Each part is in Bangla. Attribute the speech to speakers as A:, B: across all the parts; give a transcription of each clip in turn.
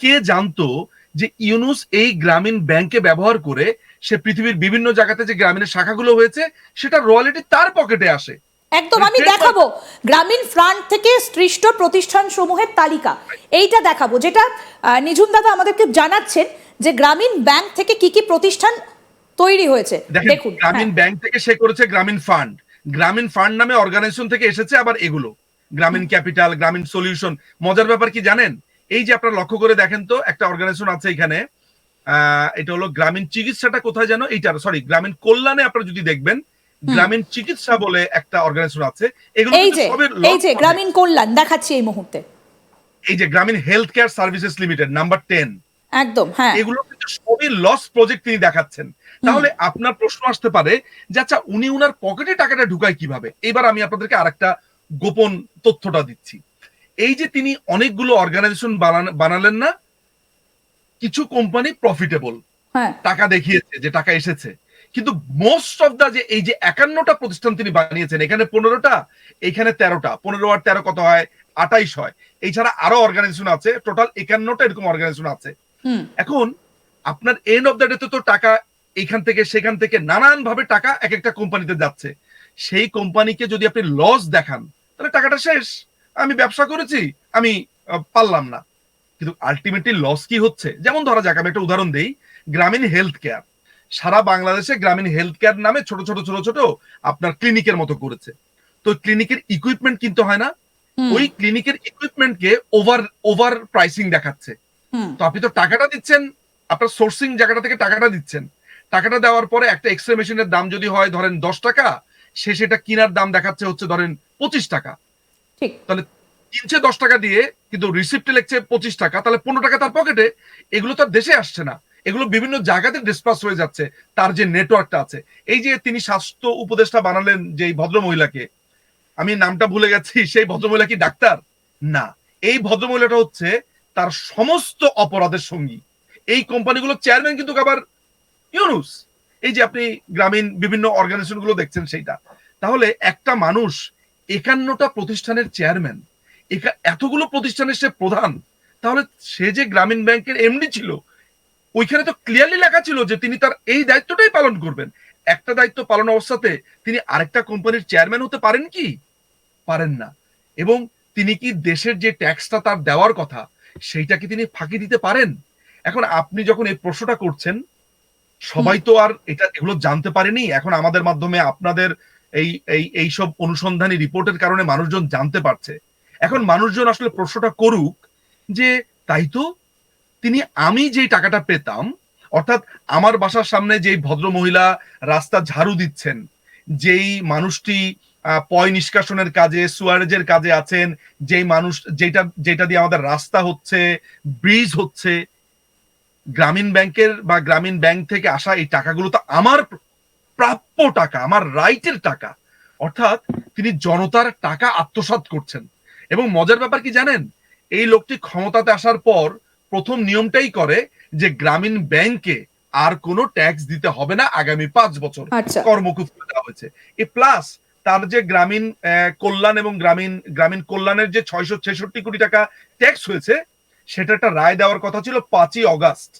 A: কে জানতো যে ইউনুস এই গ্রামীণ ব্যাংকে ব্যবহার করে সে পৃথিবীর বিভিন্ন জায়গাতে যে গ্রামীণের শাখাগুলো হয়েছে সেটা রয়্যালিটি তার পকেটে আসে।
B: একদম, আমি দেখাবো গ্রামীণ ফান্ড থেকে সৃষ্ট প্রতিষ্ঠান সমূহের তালিকা, এইটা দেখাবো, যেটা নিঝুম দাদা আমাদেরকে জানাচ্ছেন যে গ্রামীণ ব্যাংক থেকে কি কি প্রতিষ্ঠান তৈরি হয়েছে। দেখুন,
A: গ্রামীণ ব্যাংক থেকে সে করেছে গ্রামীণ ফান্ড, গ্রামীণ ফান্ড নামে অর্গানাইজেশন থেকে এসেছে আবার এগুলো গ্রামীণ ক্যাপিটাল, গ্রামীণ সলিউশন। মজার ব্যাপার কি জানেন, এই যে আপনারা লক্ষ্য করে দেখেন তো একটা অর্গানাইজেশন আছে এখানে, এটা হলো গ্রামীণ চিকিৎসাটা কোথায় যেন, এইটা সরি গ্রামীণ কল্যাণে আপনারা যদি দেখবেন গ্রামীণ চিকিৎসা বলে একটা অর্গানাইজেশন আছে। এগুলো
B: এই যে গ্রামীণ কল্যাণ দেখাচ্ছি এই মুহূর্তে,
A: এই যে গ্রামীণ health care services limited number 10,
B: একদম, হ্যাঁ,
A: এগুলো কিন্তু সবই লস প্রজেক্ট তিনি দেখাচ্ছেন। তাহলে আপনার প্রশ্ন আসতে পারে যে আচ্ছা উনি উনার পকেটে টাকাটা ঢুকায় কিভাবে। এবার আমি আপনাদেরকে আরেকটা গোপন তথ্যটা দিচ্ছি। এই যে তিনি অনেকগুলো অর্গানাইজেশন বানালেন না, কিছু কোম্পানি প্রফিটেবল, টাকা দেখিয়েছে যে টাকা এসেছে, কিন্তু মোস্ট অফ দা যে এই যে 51টা প্রতিষ্ঠান তিনি বানিয়েছেন, এখানে 15টা, এখানে 13টা, 15 আর 13 কত হয়, 28 হয়। এছাড়া আরো অর্গানাইজেশন আছে, টোটাল 51টা এরকম অর্গানাইজেশন আছে। এখন আপনার এন্ড অফ দ্য ডে তো টাকা এখান থেকে সেখান থেকে নানান ভাবে টাকা এক একটা কোম্পানিতে যাচ্ছে। সেই কোম্পানিকে যদি আপনি লস দেখান তাহলে টাকাটা শেষ, আমি ব্যবসা করেছি, আমি পারলাম না। কিন্তু আলটিমেটলি লস কি হচ্ছে, যেমন ধরা যাক আমি একটা উদাহরণ দেই, গ্রামীণ হেলথ কেয়ার সারা বাংলাদেশে গ্রামীণ হেলথ কেয়ার নামে ছোট ছোট ছোট ছোট আপনার ক্লিনিকের মতো করেছে। তো ক্লিনিকের ইকুইপমেন্ট কিনতে হয় না, ওই ক্লিনিকের ইকুইপমেন্টকে ওভার প্রাইসিং দেখাচ্ছে। তো আপনি তো টাকাটা দিচ্ছেন, আপনার সোর্সিং জায়গাটা থেকে টাকাটা দিচ্ছেন, টাকাটা দেওয়ার পরে একটা এক্সরে মেশিনের দাম যদি হয় ধরেন 10 টাকা, সে সেটা কেনার দাম দেখাচ্ছে হচ্ছে ধরেন 25 টাকা।
B: ঠিক,
A: তাহলে কিনছে 10 টাকা দিয়ে কিন্তু রিসিপ্টে লিখছে 25 টাকা, তাহলে 15 টাকা তার পকেটে। এগুলো তার দেশে আসছে না, এগুলো বিভিন্ন জায়গাতে ডিসপাস হয়ে যাচ্ছে তার যে নেটওয়ার্কটা আছে। এই যে তিনি স্বাস্থ্য উপদেষ্টা বানালেন যে ভদ্র মহিলাকে, আমি নামটা ভুলে গেছি, সেই ভদ্রমহিলা কি ডাক্তার? না, এই ভদ্রমহিলাটা হচ্ছে তার সমস্ত অপরাধের সঙ্গী। এই কোম্পানিগুলোর চেয়ারম্যান কিন্তু আবার ইউনুস। এই যে আপনি গ্রামীণ বিভিন্ন অর্গানাইজেশন গুলো দেখছেন সেইটা। তাহলে একটা মানুষ 51টা প্রতিষ্ঠানের চেয়ারম্যান, এতগুলো প্রতিষ্ঠানের সে প্রধান, তাহলে সে যে গ্রামীণ ব্যাংকের এমডি ছিল, ওইখানে তো ক্লিয়ারলি লেখা ছিল যে তিনি তার এই দায়িত্বটাই পালন করবেন। একটা দায়িত্ব পালন অবস্থাতে তিনি আরেকটা কোম্পানির চেয়ারম্যান হতে পারেন কি? পারেন না। এবং তিনি কি দেশের যে ট্যাক্সটা তার দেওয়ার কথা সেইটা কি তিনি ফাঁকি দিতে পারেন? এখন আপনি যখন এই প্রশ্নটা করছেন, সবাই তো আর এগুলো জানতে পারেনি। এখন আমাদের মাধ্যমে আপনাদের এই সব অনুসন্ধানী রিপোর্টের কারণে মানুষজন জানতে পারছে। এখন মানুষজন আসলে প্রশ্নটা করুক যে তাই তো, তিনি আমি যেই টাকাটা পেতাম, অর্থাৎ আমার বাসার সামনে যেই ভদ্র মহিলা রাস্তা ঝাড়ু দিচ্ছেন, যেই মানুষটি পয় নিষ্কাশনের কাজে, সুয়ারেজের কাজে আছেন, যেই মানুষ যেটা দিয়ে আমাদের রাস্তা হচ্ছে, ব্রিজ হচ্ছে, গ্রামীণ ব্যাংকের বা গ্রামীণ ব্যাংক থেকে আসা এই টাকাগুলো তো আমার প্রাপ্য টাকা, আমার রাইটের টাকা। অর্থাৎ তিনি জনতার টাকা আত্মসাৎ করছেন। এবং মজার ব্যাপার কি জানেন, এই লোকটি ক্ষমতাতে আসার পর প্রথম নিয়মটাই করে যে গ্রামীণ ব্যাংকে আর কোনো ট্যাক্স দিতে হবে না আগামী 5 বছর, কর্মকুফ করে দেওয়া হয়েছে। এ প্লাস তার যে গ্রামীণ কল্যাণ এবং গ্রামীণ কল্যাণের যে 666 কোটি টাকা ট্যাক্স হয়েছে, সেটা একটা রায় দেওয়ার কথা ছিল 5ই অগাস্ট,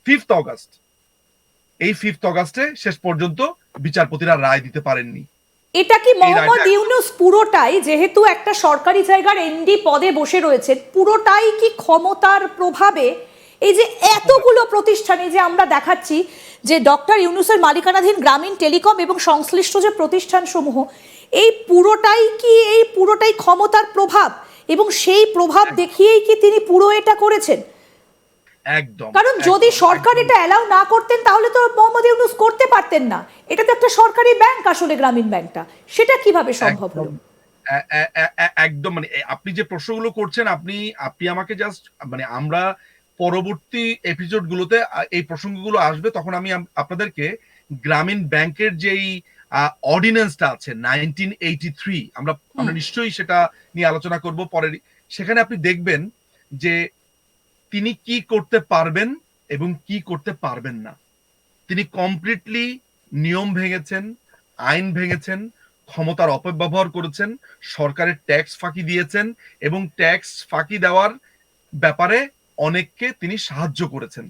A: 5th অগাস্ট। এই 5th অগাস্টে শেষ পর্যন্ত বিচারপতিরা রায় দিতে পারেননি।
B: এটা কি মোহাম্মদ ইউনুস পুরোটাই, যেহেতু একটা সরকারি জায়গার এমডি পদে বসে রয়েছে, পুরোটাই কি ক্ষমতার প্রভাবে এই যে এতগুলো প্রতিষ্ঠানে যে আমরা দেখাচ্ছি যে ডক্টর ইউনুসের মালিকানাধীন গ্রামীণ টেলিকম এবং সংশ্লিষ্ট যে প্রতিষ্ঠান সমূহ, এই পুরোটাই ক্ষমতার প্রভাব, এবং সেই প্রভাব দেখিয়েই কি তিনি পুরো এটা করেছেন?
A: একদম,
B: কারণ যদি সরকার এটা অ্যালাউ না করতেন তাহলে তো মোহাম্মদ ইউনুস করতে পারতেন না। এটা তো একটা সরকারি ব্যাংক আসলে গ্রামীণ ব্যাংকটা, সেটা কিভাবে সম্ভব হলো?
A: একদম, মানে আপনি যে প্রশ্নগুলো করছেন, আপনি আমাকে জাস্ট, মানে আমরা পরবর্তী এপিসোড গুলোতে এই প্রসঙ্গগুলো আসবে, তখন আমি আপনাদেরকে গ্রামীণ ব্যাংকের যেই অর্ডিন্যান্সটা আছে 1983, আমরা নিশ্চয়ই সেটা নিয়ে আলোচনা করব পরে। সেখানে আপনি দেখবেন যে তিনি কি করতে পারবেন এবং কি করতে পারবেন না। তিনি কমপ্লিটলি নিয়ম ভেঙেছেন, আইন ভেঙেছেন, ক্ষমতার অপব্যবহার করেছেন, সরকারের ট্যাক্স ফাঁকি দিয়েছেন, এবং ট্যাক্স ফাঁকি দেওয়ার ব্যাপারে অনেককে তিনি সাহায্য করেছেন।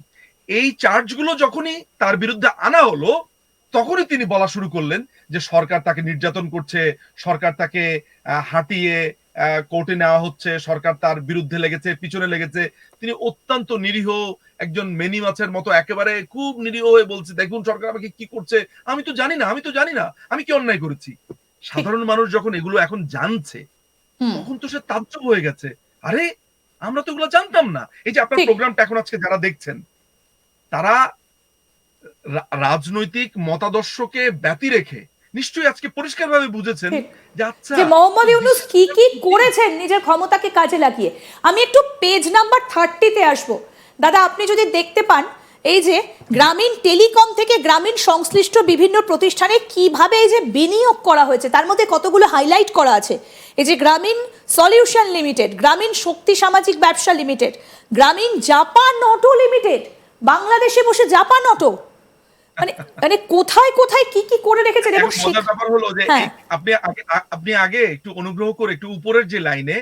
A: এই চার্জগুলো যখনই তার বিরুদ্ধে আনা হলো, তখনই তিনি বলা শুরু করলেন যে সরকার তাকে নির্যাতন করছে, সরকার তাকে হাঁটিয়ে কোর্টে নেওয়া হচ্ছে, সরকার তার বিরুদ্ধে লেগেছে, পিছনে লেগেছে। তিনি অত্যন্ত নিরীহ একজন মেনি মাছের মতো একেবারে খুব নিরীহ হয়ে বলছে, দেখুন সরকার আমাকে কি করছে, আমি তো জানি না, আমি তো জানি না আমি কি অন্যায় করেছি। সাধারণ মানুষ যখন এগুলো এখন জানছে,
B: হুম,
A: তখন তো সে তাজ্জব হয়ে গেছে, আরে আমরা তো এগুলো জানতাম না। এই যে আপনার
B: ঠিক
A: প্রোগ্রামটা এখন আজকে যারা দেখছেন, তারা রাজনৈতিক মতাদর্শকে ব্যতি রেখে নিশ্চয়ই আজকে পরিষ্কারভাবে বুঝেছেন
B: ঠিক
A: যে আচ্ছা,
B: যে
A: তো
B: মোহাম্মদ ইউনূস কি কি
A: decision
B: করেছেন নিজের ক্ষমতাকে কাজে লাগিয়ে। আমি একটু পেজ নাম্বার 30-তে আসবো। দাদা, আপনি যদি দেখতে পান, এই যে গ্রামীণ টেলিকম থেকে গ্রামীণ সংশ্লিষ্ট বিভিন্ন প্রতিষ্ঠানে কিভাবে এই যে বিনিয়োগ করা হয়েছে, তার মধ্যে কতগুলো হাইলাইট করা আছে। এই যে গ্রামীণ সলিউশন লিমিটেড, গ্রামীণ শক্তি সামাজিক ব্যবসা লিমিটেড, গ্রামীণ জাপান অটো লিমিটেড, বাংলাদেশে বসে জাপান অটো, মানে মানে কোথায় কোথায় কি কি করে রেখেছেন। এবং
A: এখন মজার ব্যাপার হলো যে
B: হ্যাঁ,
A: আপনি আগে একটু অনুগ্রহ করে একটু উপরের যে লাইনে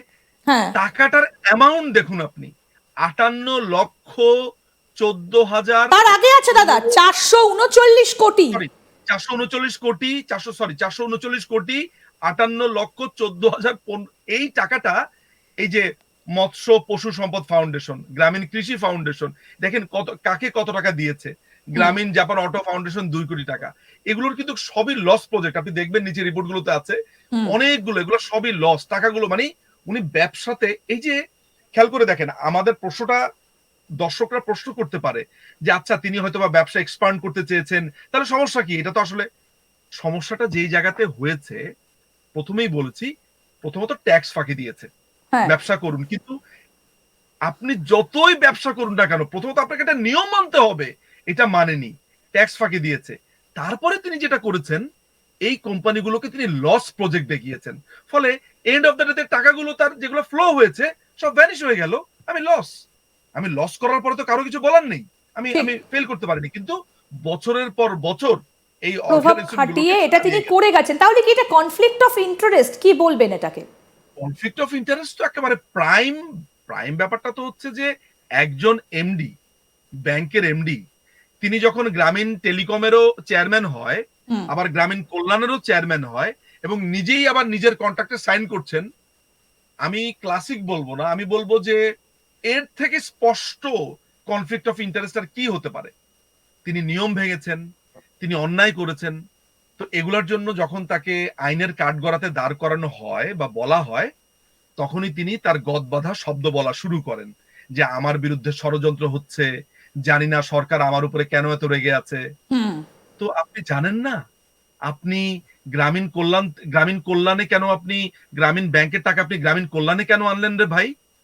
B: হ্যাঁ,
A: টাকাটার অ্যামাউন্ট দেখুন আপনি, 58,14,000,
B: তার আগে আছে দাদা 439 কোটি।
A: সরি 439 কোটি, 439 কোটি 58,14,000। এই টাকাটা এই যে মৎস্য পশু সম্পদ ফাউন্ডেশন, গ্রামীণ কৃষি ফাউন্ডেশন, দেখেন কত টাকা দিয়েছে।
B: হুম,
A: গ্রামীণ জাপান অটো ফাউন্ডেশন 2 কোটি টাকা। এগুলোর কিন্তু সবই লস প্রজেক্ট, আপনি দেখবেন নিচে রিপোর্ট গুলোতে আছে
B: হুম,
A: অনেকগুলো, এগুলো সবই লস টাকাগুলো। মানে উনি ব্যবসাতে, এই যে খেয়াল করে দেখেন, আমাদের প্রশ্নটা দর্শকরা প্রশ্ন করতে পারে যে আচ্ছা তিনি হয়তো বা ব্যবসা এক্সপান্ড করতে চেয়েছেন, তাহলে সমস্যা কি? এটা তো আসলে সমস্যাটা যেই জায়গাতে হয়েছে, প্রথমেই বলেছি, প্রথমত ট্যাক্স ফাঁকি দিয়েছে।
B: হ্যাঁ,
A: ব্যবসা করুন, কিন্তু আপনি যতই ব্যবসা করুন না কেন, প্রথমত আপনাকে একটা নিয়ম মানতে হবে, এটা মানেনি, ট্যাক্স ফাঁকি দিয়েছে। তারপরে তিনি যেটা করেছেন, এই কোম্পানিগুলোকে তিনি লস প্রজেক্ট দেখিয়েছেন। ফলে এন্ড অফ দ্য ডে টাকাগুলো তার যেগুলো ফ্লো হয়েছে সব ভ্যানিশ হয়ে গেল। আমি লস করার পরে তো কারো কিছু বলার নেই, আমি
B: ঠিক
A: আমি ফেল করতে পারিনি, কিন্তু বছরের পর বছর এই
B: প্রভাব
A: অর্গানাইজেশন
B: খাটিয়ে
A: গুলোকে
B: এটা তিনি
A: চালিয়ে গেছে।
B: করে গেছেন। তাহলে কি এটা কনফ্লিক্ট অফ ইন্টারেস্ট, কি বলবেন এটাকে?
A: কনফ্লিক্ট অফ ইন্টারেস্ট তো একেবারে প্রাইম। প্রাইম ব্যাপারটা তো হচ্ছে যে একজন এমডি, ব্যাংকের এমডি, তিনি যখন গ্রামীণ টেলিকমেরও চেয়ারম্যান হয়,
B: হুম,
A: আবার গ্রামীণ কল্যাণেরও চেয়ারম্যান হয়, এবং নিজেই আবার নিজের কন্ট্রাক্টে সাইন করছেন, আমি ক্লাসিক বলবো না, আমি বলবো যে এর থেকে স্পষ্ট কনফ্লিক্ট অফ ইন্টারেস্ট আর কি হতে পারে। তিনি নিয়ম ভেঙেছেন, তিনি অন্যায় করেছেন। তো এগুলোর জন্য যখন তাকে আইনের কাঠগড়াতে দাঁড় করানো হয় বা বলা হয়, তখনই তিনি তার গদবাঁধা শব্দ বলা শুরু করেন যে আমার বিরুদ্ধে ষড়যন্ত্র হচ্ছে, জানি না সরকার আমার উপরে কেন এত রেগে আছে।
B: হুম,
A: তো আপনি জানেন না, আপনি গ্রামীণ কল্যাণে কেন, আপনি গ্রামীণ ব্যাংকের টাকা আপনি গ্রামীণ কল্যাণে কেন আনলেন রে ভাই?